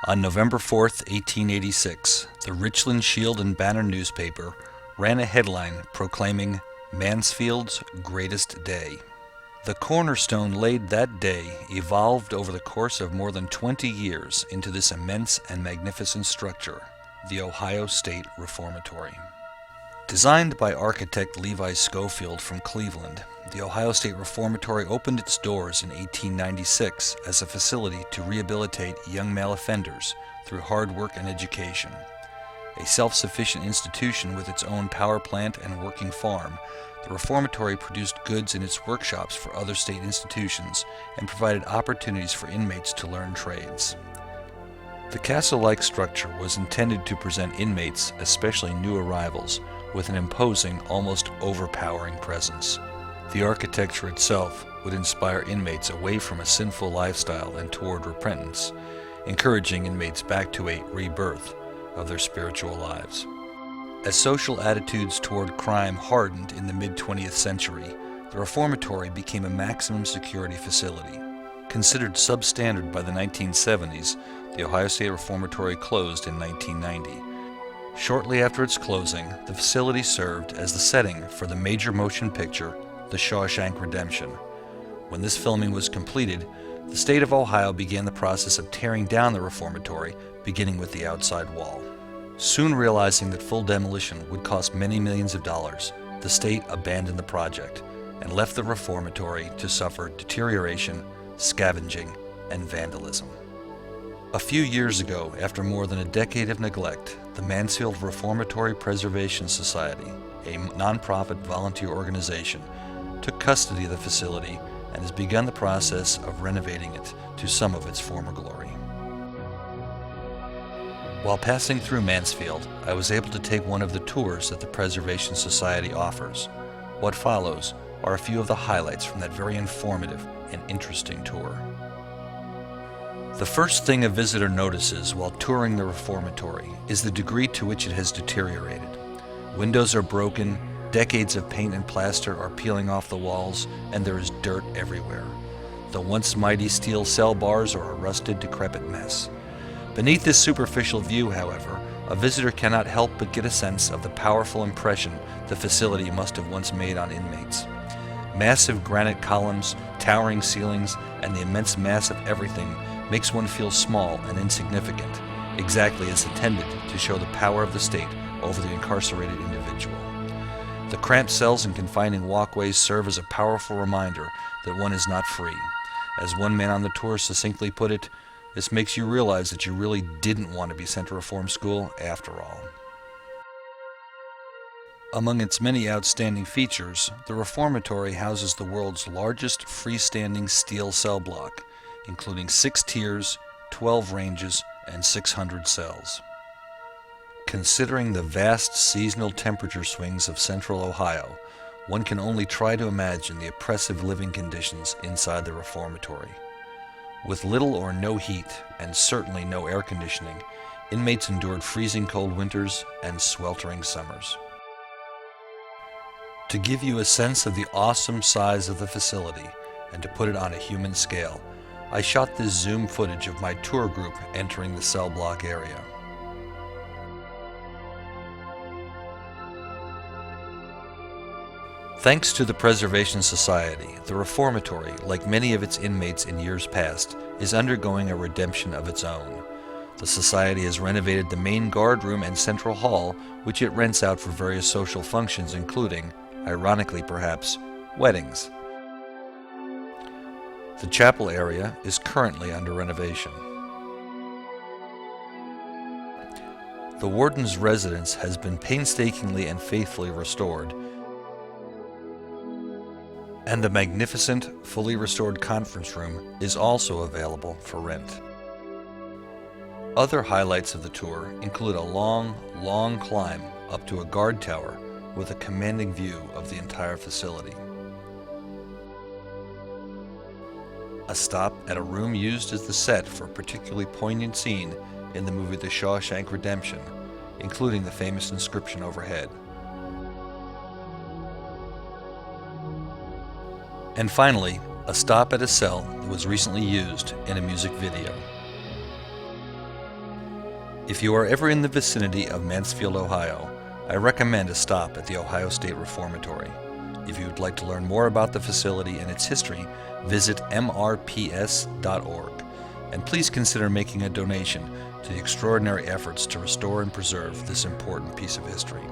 On November 4th, 1886, the Richland Shield and Banner newspaper ran a headline proclaiming Mansfield's greatest day. The cornerstone laid that day evolved over the course of more than 20 years into this immense and magnificent structure, the Ohio State Reformatory. Designed by architect Levi Schofield from Cleveland, the Ohio State Reformatory opened its doors in 1896 as a facility to rehabilitate young male offenders through hard work and education. A self-sufficient institution with its own power plant and working farm, the Reformatory produced goods in its workshops for other state institutions and provided opportunities for inmates to learn trades. The castle-like structure was intended to present inmates, especially new arrivals, with an imposing, almost overpowering presence. The architecture itself would inspire inmates away from a sinful lifestyle and toward repentance, encouraging inmates back to a rebirth of their spiritual lives. As social attitudes toward crime hardened in the mid-20th century, the Reformatory became a maximum security facility. Considered substandard by the 1970s, the Ohio State Reformatory closed in 1990. Shortly after its closing, the facility served as the setting for the major motion picture, The Shawshank Redemption. When this filming was completed, the state of Ohio began the process of tearing down the Reformatory, beginning with the outside wall. Soon realizing that full demolition would cost many millions of dollars, the state abandoned the project and left the Reformatory to suffer deterioration, scavenging, and vandalism. A few years ago, after more than a decade of neglect, the Mansfield Reformatory Preservation Society, a nonprofit volunteer organization, took custody of the facility and has begun the process of renovating it to some of its former glory. While passing through Mansfield, I was able to take one of the tours that the Preservation Society offers. What follows are a few of the highlights from that very informative and interesting tour. The first thing a visitor notices while touring the Reformatory is the degree to which it has deteriorated. Windows are broken, decades of paint and plaster are peeling off the walls, and there is dirt everywhere. The once mighty steel cell bars are a rusted, decrepit mess. Beneath this superficial view, however, a visitor cannot help but get a sense of the powerful impression the facility must have once made on inmates. Massive granite columns, towering ceilings, and the immense mass of everything makes one feel small and insignificant, exactly as intended to show the power of the state over the incarcerated individual. The cramped cells and confining walkways serve as a powerful reminder that one is not free. As one man on the tour succinctly put it, this makes you realize that you really didn't want to be sent to reform school after all. Among its many outstanding features, the Reformatory houses the world's largest freestanding steel cell block, including 6 tiers, 12 ranges, and 600 cells. Considering the vast seasonal temperature swings of central Ohio, one can only try to imagine the oppressive living conditions inside the Reformatory. With little or no heat, and certainly no air conditioning, inmates endured freezing cold winters and sweltering summers. To give you a sense of the awesome size of the facility, and to put it on a human scale, I shot this zoom footage of my tour group entering the cell block area. Thanks to the Preservation Society, the Reformatory, like many of its inmates in years past, is undergoing a redemption of its own. The Society has renovated the main guard room and central hall, which it rents out for various social functions including, ironically perhaps, weddings. The chapel area is currently under renovation. The warden's residence has been painstakingly and faithfully restored, and the magnificent, fully restored conference room is also available for rent. Other highlights of the tour include a long, long climb up to a guard tower with a commanding view of the entire facility. A stop at a room used as the set for a particularly poignant scene in the movie The Shawshank Redemption, including the famous inscription overhead. And finally, a stop at a cell that was recently used in a music video. If you are ever in the vicinity of Mansfield, Ohio, I recommend a stop at the Ohio State Reformatory. If you would like to learn more about the facility and its history, visit mrps.org. And please consider making a donation to the extraordinary efforts to restore and preserve this important piece of history.